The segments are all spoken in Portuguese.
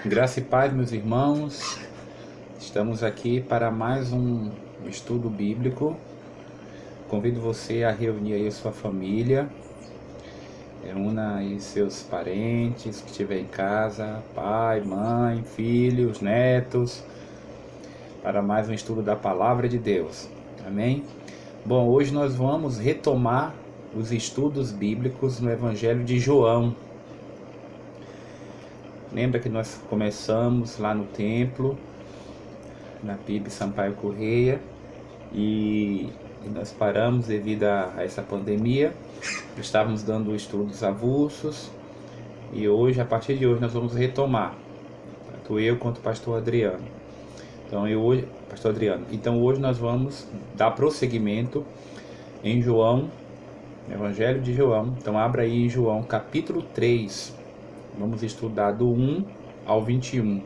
Graça e paz, meus irmãos. Estamos aqui para mais um estudo bíblico. Convido você a reunir aí a sua família. Reúna aí seus parentes que estiver em casa, pai, mãe, filhos, netos, para mais um estudo da Palavra de Deus. Amém? Bom, hoje nós vamos retomar os estudos bíblicos no Evangelho de João. Lembra que nós começamos lá no templo, na PIB Sampaio Correia, e nós paramos devido a essa pandemia. Estávamos dando estudos avulsos e hoje, a partir de hoje, nós vamos retomar, tanto eu quanto o pastor Adriano. Então hoje nós vamos dar prosseguimento em João, Evangelho de João. Então abra aí em João capítulo 3. Vamos estudar do 1 ao 21.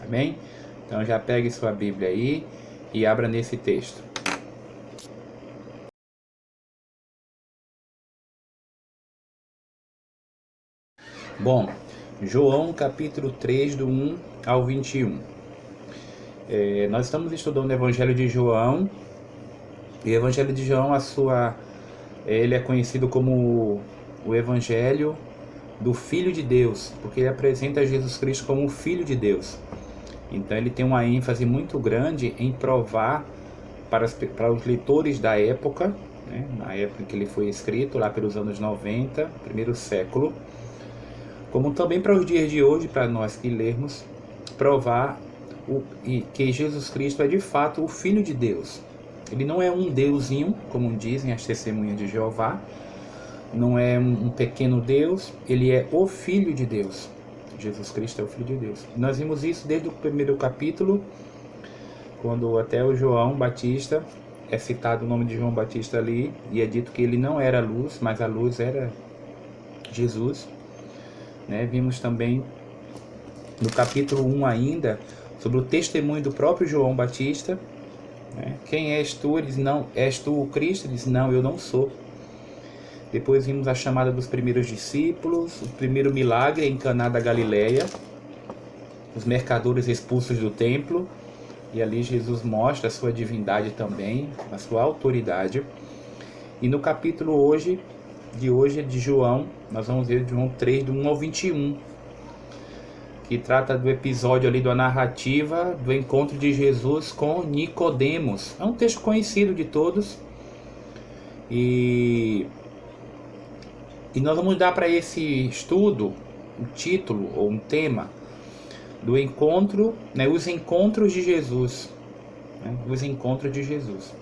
Amém? Então já pegue sua Bíblia aí e abra nesse texto. Bom, João capítulo 3, do 1 ao 21. Nós estamos estudando o Evangelho de João. E o Evangelho de João, ele é conhecido como o Evangelho do Filho de Deus, porque ele apresenta Jesus Cristo como o Filho de Deus. Então ele tem uma ênfase muito grande em provar para os leitores da época, né, na época em que ele foi escrito, lá pelos anos 90, primeiro século, como também para os dias de hoje, para nós que lermos, provar que Jesus Cristo é de fato o Filho de Deus. Ele não é um deusinho, como dizem as testemunhas de Jeová, não é um pequeno Deus, ele é o Filho de Deus. Jesus Cristo é o Filho de Deus. Nós vimos isso desde o primeiro capítulo, quando até o João Batista, é citado o nome de João Batista ali, e é dito que ele não era a luz, mas a luz era Jesus. Vimos também no capítulo 1 ainda, sobre o testemunho do próprio João Batista. Quem és tu? Ele diz, não, és tu o Cristo? Ele diz, não, eu não sou. Depois vimos a chamada dos primeiros discípulos, o primeiro milagre em Caná da Galileia, os mercadores expulsos do templo, e ali Jesus mostra a sua divindade também, a sua autoridade. E no capítulo de João, nós vamos ver João 3, do 1 ao 21, que trata do episódio ali da narrativa do encontro de Jesus com Nicodemos. É um texto conhecido de todos, e nós vamos dar para esse estudo um título ou um tema do encontro, os encontros de Jesus, os encontros de Jesus.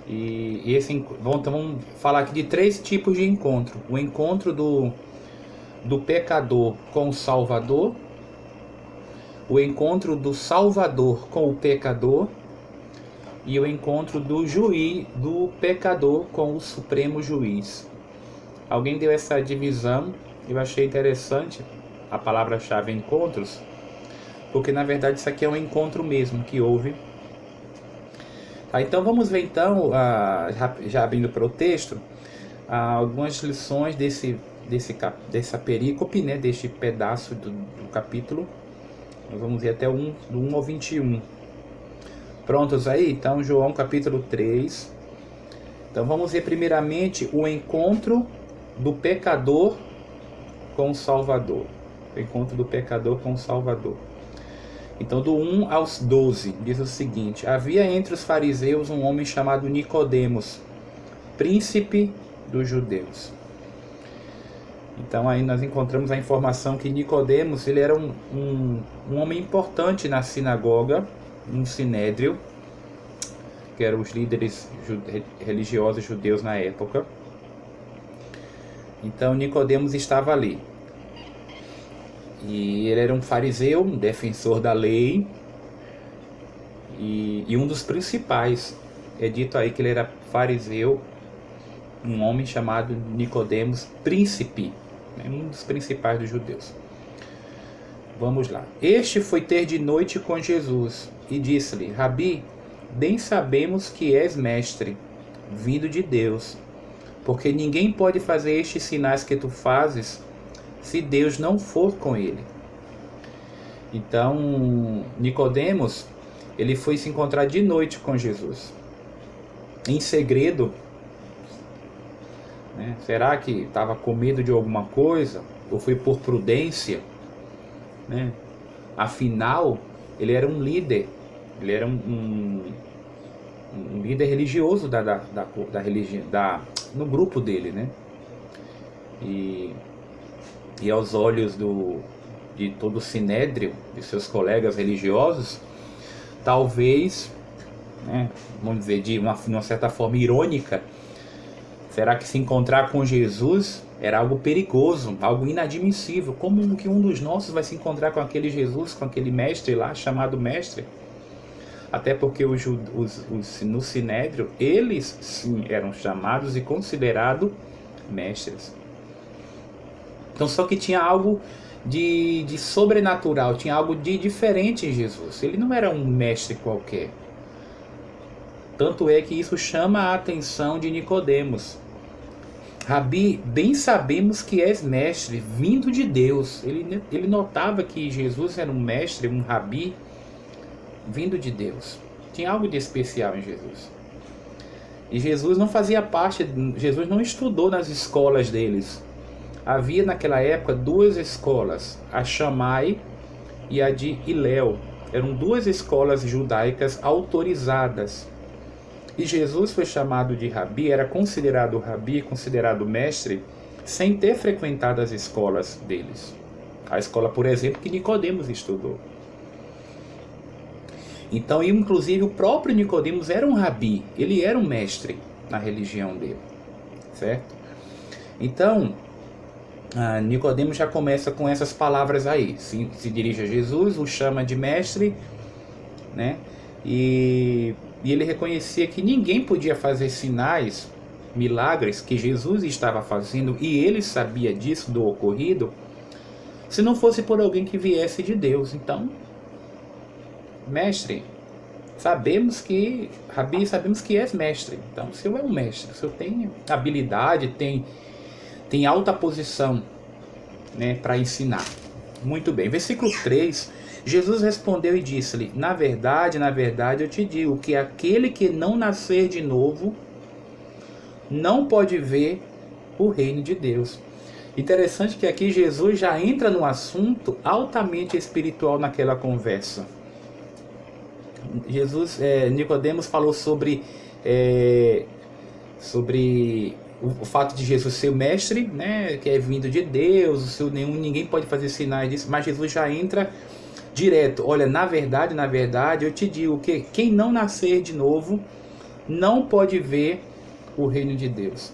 Então vamos falar aqui de 3 tipos de encontro: o encontro do pecador com o Salvador, o encontro do Salvador com o pecador e o encontro do pecador com o Supremo Juiz. Alguém deu essa divisão, eu achei interessante a palavra-chave encontros, porque na verdade isso aqui é um encontro mesmo que houve. Então vamos ver então, já abrindo para o texto, algumas lições dessa perícope, deste pedaço do capítulo. Nós vamos ver até do 1 ao 21. Prontos aí? Então João capítulo 3. Então vamos ver primeiramente o encontro do pecador com o Salvador. O encontro do pecador com o Salvador. Então do 1 aos 12 diz o seguinte: havia entre os fariseus um homem chamado Nicodemos, príncipe dos judeus. Então aí nós encontramos a informação que Nicodemos, ele era um homem importante na sinagoga, um sinédrio, que eram os líderes religiosos judeus na época. Então Nicodemos estava ali. E ele era um fariseu, um defensor da lei, e um dos principais. É dito aí que ele era fariseu, um homem chamado Nicodemos, príncipe, um dos principais dos judeus. Vamos lá. Este foi ter de noite com Jesus e disse-lhe: Rabi, bem sabemos que és mestre, vindo de Deus, porque ninguém pode fazer estes sinais que tu fazes se Deus não for com ele. Então, Nicodemos, ele foi se encontrar de noite com Jesus, em segredo, né? Será que estava com medo de alguma coisa? Ou foi por prudência, né? Afinal, ele era um líder, ele era um líder religioso da religião, no grupo dele, né? E aos olhos de todo o sinédrio, de seus colegas religiosos, talvez, né, vamos dizer, de uma certa forma irônica, será que se encontrar com Jesus era algo perigoso, algo inadmissível? Como que um dos nossos vai se encontrar com aquele Jesus, com aquele mestre lá, chamado mestre? Até porque no sinédrio, eles sim eram chamados e considerados mestres. Então, só que tinha algo de sobrenatural, tinha algo de diferente em Jesus. Ele não era um mestre qualquer. Tanto é que isso chama a atenção de Nicodemos. Rabi, bem sabemos que és mestre, vindo de Deus. Ele notava que Jesus era um mestre, um rabi, vindo de Deus. Tinha algo de especial em Jesus. E Jesus não fazia parte, Jesus não estudou nas escolas deles. Havia naquela época duas escolas, a Shammai e a de Hillel. Eram duas escolas judaicas autorizadas. E Jesus foi chamado de rabi, era considerado rabi, considerado mestre, sem ter frequentado as escolas deles. A escola, por exemplo, que Nicodemos estudou. Então, inclusive, o próprio Nicodemos era um rabi, ele era um mestre na religião dele, certo? Então, Nicodemos já começa com essas palavras aí, se dirige a Jesus, o chama de mestre, né? E ele reconhecia que ninguém podia fazer sinais, milagres que Jesus estava fazendo, e ele sabia disso, do ocorrido, se não fosse por alguém que viesse de Deus. Então, mestre, Rabi, sabemos que és mestre. Então, o senhor é um mestre, o senhor tem habilidade, tem alta posição, né, para ensinar. Muito bem, versículo 3, Jesus respondeu e disse-lhe: na verdade, eu te digo que aquele que não nascer de novo não pode ver o reino de Deus. Interessante que aqui Jesus já entra no assunto altamente espiritual naquela conversa. Nicodemos falou sobre o fato de Jesus ser o mestre, né, que é vindo de Deus, ninguém pode fazer sinais disso, mas Jesus já entra direto. Olha, na verdade, eu te digo que quem não nascer de novo não pode ver o reino de Deus.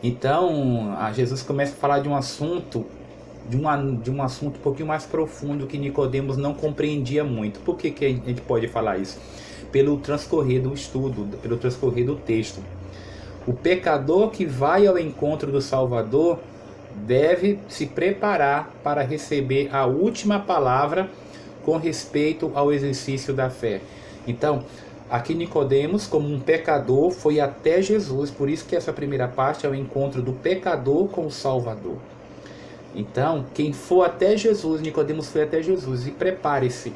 Então, Jesus começa a falar de um assunto, de um assunto um pouquinho mais profundo que Nicodemos não compreendia muito. Por que a gente pode falar isso? Pelo transcorrer do estudo, pelo transcorrer do texto. O pecador que vai ao encontro do Salvador deve se preparar para receber a última palavra com respeito ao exercício da fé. Então, aqui Nicodemos, como um pecador, foi até Jesus. Por isso que essa primeira parte é o encontro do pecador com o Salvador. Então, quem for até Jesus, Nicodemos foi até Jesus, e prepare-se.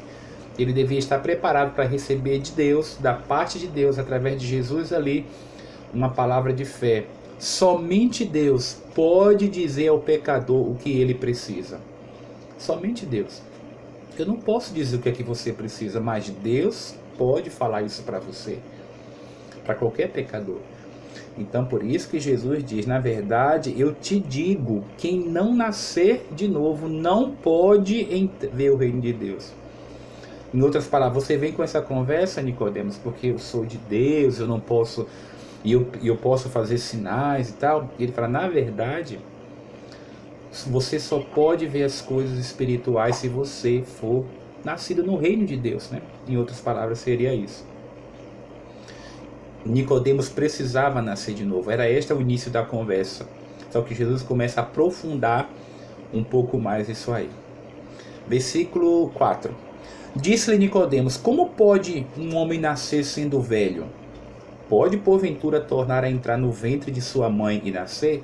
Ele devia estar preparado para receber de Deus, da parte de Deus, através de Jesus ali, uma palavra de fé. Somente Deus pode dizer ao pecador o que ele precisa. Somente Deus. Eu não posso dizer o que é que você precisa, mas Deus pode falar isso para você, para qualquer pecador. Então, por isso que Jesus diz: na verdade, eu te digo, quem não nascer de novo não pode ver o reino de Deus. Em outras palavras, você vem com essa conversa, Nicodemos, porque eu sou de Deus, eu não posso, e eu posso fazer sinais e tal. E ele fala: na verdade, você só pode ver as coisas espirituais se você for nascido no reino de Deus, né? Em outras palavras, seria isso. Nicodemos precisava nascer de novo. Era este o início da conversa. Só que Jesus começa a aprofundar um pouco mais isso aí. Versículo 4. Disse-lhe Nicodemos: como pode um homem nascer sendo velho? Pode porventura tornar a entrar no ventre de sua mãe e nascer?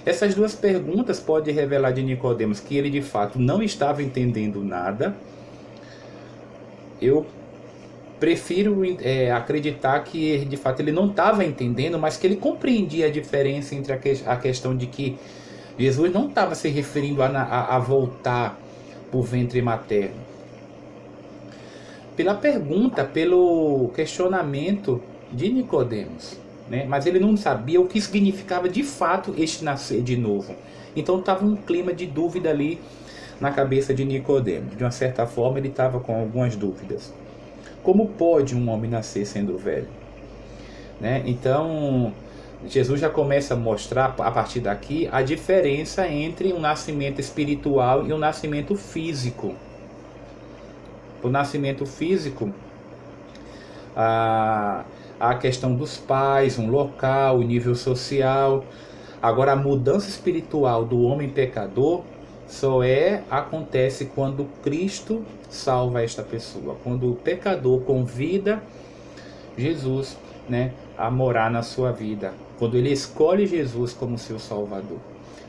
Essas duas perguntas podem revelar de Nicodemos que ele de fato não estava entendendo nada. Eu prefiro acreditar que de fato ele não estava entendendo, mas que ele compreendia a diferença entre a questão de que Jesus não estava se referindo a voltar para o ventre materno. Pela pergunta, pelo questionamento de Nicodemos, né? Mas ele não sabia o que significava de fato este nascer de novo. Então estava um clima de dúvida ali na cabeça de Nicodemos. De uma certa forma ele estava com algumas dúvidas. Como pode um homem nascer sendo velho? Né? Então Jesus já começa a mostrar a partir daqui a diferença entre um nascimento espiritual e um nascimento físico. O nascimento físico, a questão dos pais, um local, o nível social. Agora a mudança espiritual do homem pecador só acontece quando Cristo salva esta pessoa, quando o pecador convida Jesus, né, a morar na sua vida, quando ele escolhe Jesus como seu Salvador,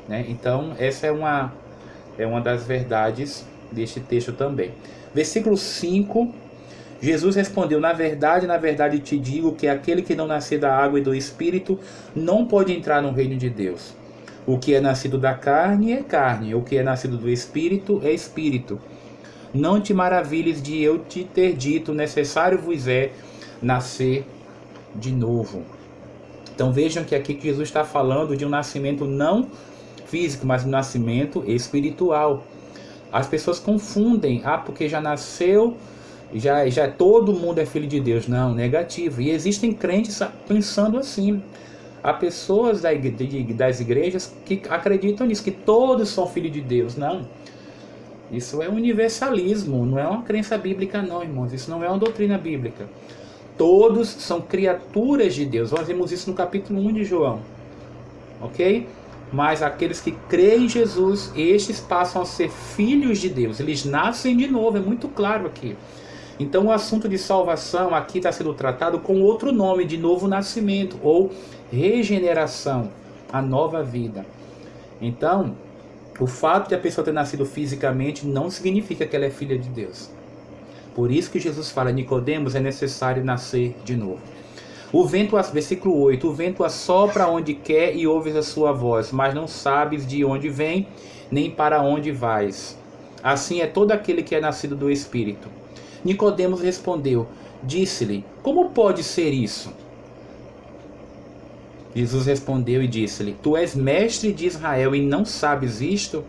né? Então essa é uma das verdades deste texto também. Versículo 5, Jesus respondeu: na verdade te digo que aquele que não nascer da água e do Espírito não pode entrar no reino de Deus. O que é nascido da carne é carne, o que é nascido do Espírito é Espírito. Não te maravilhes de eu te ter dito, necessário vos é nascer de novo. Então vejam que aqui Jesus está falando de um nascimento não físico, mas um nascimento espiritual. As pessoas confundem, porque já nasceu, já todo mundo é filho de Deus. Não, negativo. E existem crentes pensando assim. Há pessoas das igrejas que acreditam nisso, que todos são filhos de Deus. Não. Isso é universalismo, não é uma crença bíblica não, irmãos. Isso não é uma doutrina bíblica. Todos são criaturas de Deus. Nós vemos isso no capítulo 1 de João. Ok? Mas aqueles que creem em Jesus, estes passam a ser filhos de Deus. Eles nascem de novo, é muito claro aqui. Então o assunto de salvação aqui está sendo tratado com outro nome, de novo nascimento, ou regeneração, a nova vida. Então, o fato de a pessoa ter nascido fisicamente não significa que ela é filha de Deus. Por isso que Jesus fala: Nicodemos, é necessário nascer de novo. Versículo 8, o vento assopra onde quer e ouves a sua voz, mas não sabes de onde vem, nem para onde vais. Assim é todo aquele que é nascido do Espírito. Nicodemos respondeu, disse-lhe: como pode ser isso? Jesus respondeu e disse-lhe: tu és mestre de Israel e não sabes isto?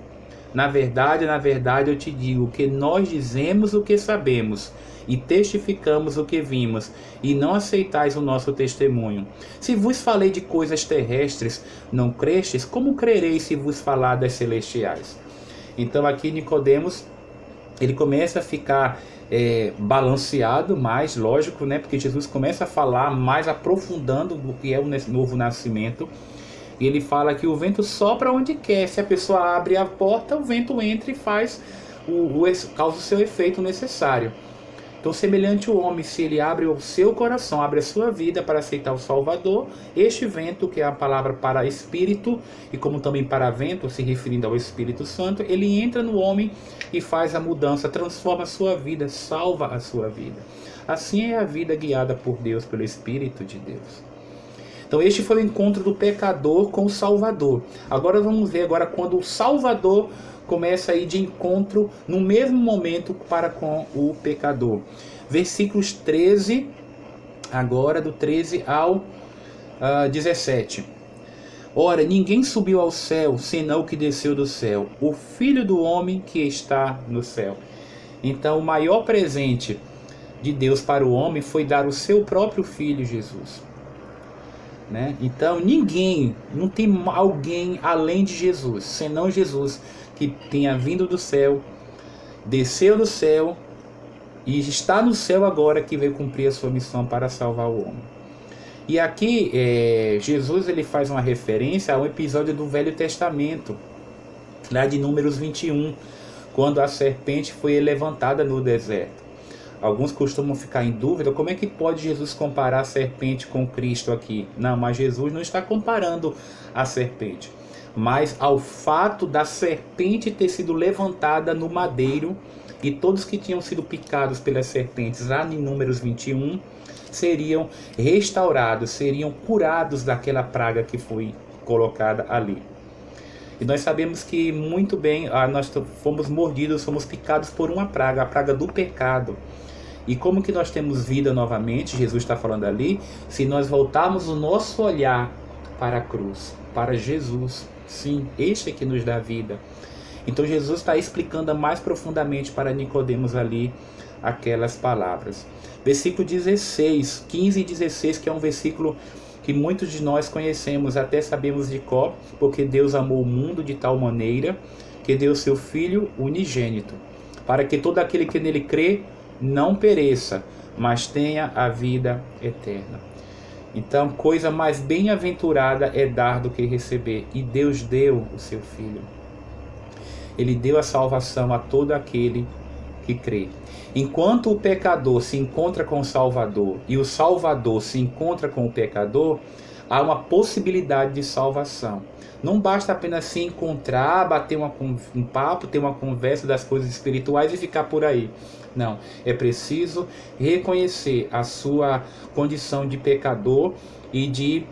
Na verdade, eu te digo que nós dizemos o que sabemos e testificamos o que vimos, e não aceitais o nosso testemunho. Se vos falei de coisas terrestres, não crestes, como crereis se vos falar das celestiais? Então aqui Nicodemos, ele começa a ficar balanceado mais, lógico, né? Porque Jesus começa a falar mais aprofundando do que é o novo nascimento. E ele fala que o vento sopra onde quer. Se a pessoa abre a porta, o vento entra e causa o seu efeito necessário. Então, semelhante ao homem, se ele abre o seu coração, abre a sua vida para aceitar o Salvador, este vento, que é a palavra para espírito, e como também para vento, se referindo ao Espírito Santo, ele entra no homem e faz a mudança, transforma a sua vida, salva a sua vida. Assim é a vida guiada por Deus, pelo Espírito de Deus. Então este foi o encontro do pecador com o Salvador. Agora vamos ver quando o Salvador começa a ir de encontro no mesmo momento para com o pecador. Versículos 13, agora do 13 ao 17. Ora, ninguém subiu ao céu, senão o que desceu do céu, o Filho do Homem que está no céu. Então o maior presente de Deus para o homem foi dar o seu próprio Filho, Jesus. Né? Então não tem alguém além de Jesus, senão Jesus, que tenha vindo do céu, desceu do céu e está no céu agora, que veio cumprir a sua missão para salvar o homem. E aqui Jesus ele faz uma referência a um episódio do Velho Testamento, lá de Números 21, quando a serpente foi levantada no deserto. Alguns costumam ficar em dúvida, como é que pode Jesus comparar a serpente com Cristo aqui? Não, mas Jesus não está comparando a serpente. mas ao fato da serpente ter sido levantada no madeiro, e todos que tinham sido picados pelas serpentes, lá em Números 21, seriam restaurados, seriam curados daquela praga que foi colocada ali. E nós sabemos que muito bem, nós fomos mordidos, fomos picados por uma praga, a praga do pecado. E como que nós temos vida novamente, Jesus está falando ali, se nós voltarmos o nosso olhar para a cruz, para Jesus. Sim, este é que nos dá vida. Então Jesus está explicando mais profundamente para Nicodemos ali aquelas palavras. Versículo 16, 15 e 16, que é um versículo que muitos de nós conhecemos, até sabemos de cor, porque Deus amou o mundo de tal maneira que deu seu Filho unigênito, para que todo aquele que nele crê não pereça, mas tenha a vida eterna. Então, coisa mais bem-aventurada é dar do que receber, e Deus deu o seu Filho. Ele deu a salvação a todo aquele que crê. Enquanto o pecador se encontra com o Salvador e o Salvador se encontra com o pecador, há uma possibilidade de salvação. Não basta apenas se encontrar, bater um papo, ter uma conversa das coisas espirituais e ficar por aí. Não, é preciso reconhecer a sua condição de pecador e de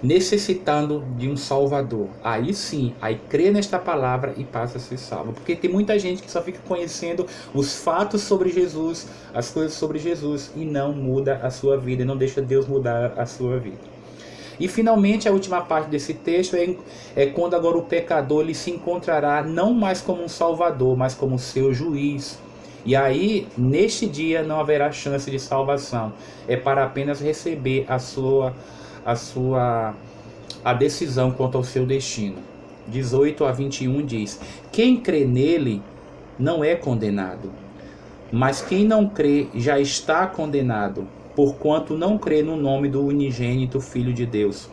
necessitando de um Salvador. Aí sim, aí crê nesta palavra e passa a ser salvo. Porque tem muita gente que só fica conhecendo os fatos sobre Jesus, as coisas sobre Jesus, e não muda a sua vida, e não deixa Deus mudar a sua vida. E finalmente a última parte desse texto é quando agora o pecador ele se encontrará não mais como um Salvador, mas como seu juiz. E aí, neste dia, não haverá chance de salvação. É para apenas receber a decisão quanto ao seu destino. 18 a 21 diz: quem crê nele não é condenado, mas quem não crê já está condenado, porquanto não crê no nome do unigênito Filho de Deus.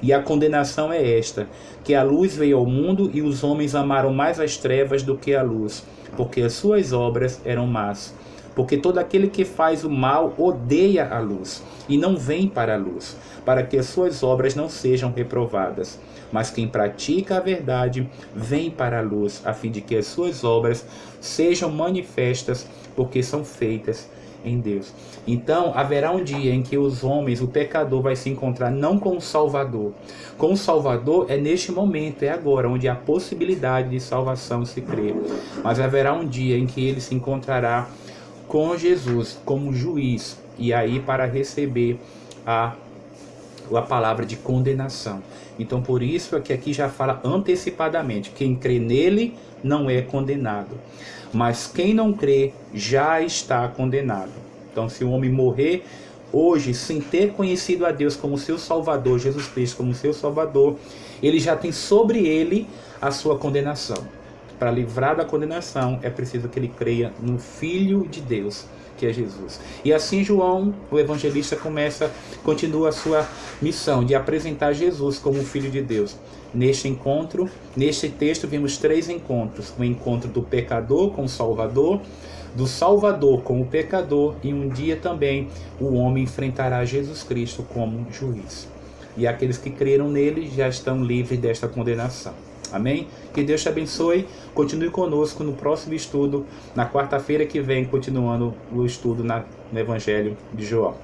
E a condenação é esta, que a luz veio ao mundo e os homens amaram mais as trevas do que a luz, porque as suas obras eram más. Porque todo aquele que faz o mal odeia a luz e não vem para a luz, para que as suas obras não sejam reprovadas. Mas quem pratica a verdade vem para a luz, a fim de que as suas obras sejam manifestas, porque são feitas em Deus. Então haverá um dia em que os homens, o pecador, vai se encontrar não com o Salvador. Com o Salvador é neste momento, é agora, onde há possibilidade de salvação se crê. Mas haverá um dia em que ele se encontrará com Jesus como juiz, e aí para receber a palavra de condenação. Então por isso é que aqui já fala antecipadamente, quem crê nele não é condenado, mas quem não crê já está condenado. Então se o homem morrer hoje sem ter conhecido a Deus como seu Salvador, Jesus Cristo como seu Salvador, ele já tem sobre ele a sua condenação. Para livrar da condenação é preciso que ele creia no Filho de Deus, que é Jesus. E assim João, o evangelista, continua a sua missão de apresentar Jesus como o Filho de Deus. Neste texto vimos 3 encontros: o encontro do pecador com o Salvador, do Salvador com o pecador, e um dia também o homem enfrentará Jesus Cristo como juiz. E aqueles que creram nele já estão livres desta condenação. Amém? Que Deus te abençoe. Continue conosco no próximo estudo, na quarta-feira que vem, continuando o estudo no Evangelho de João.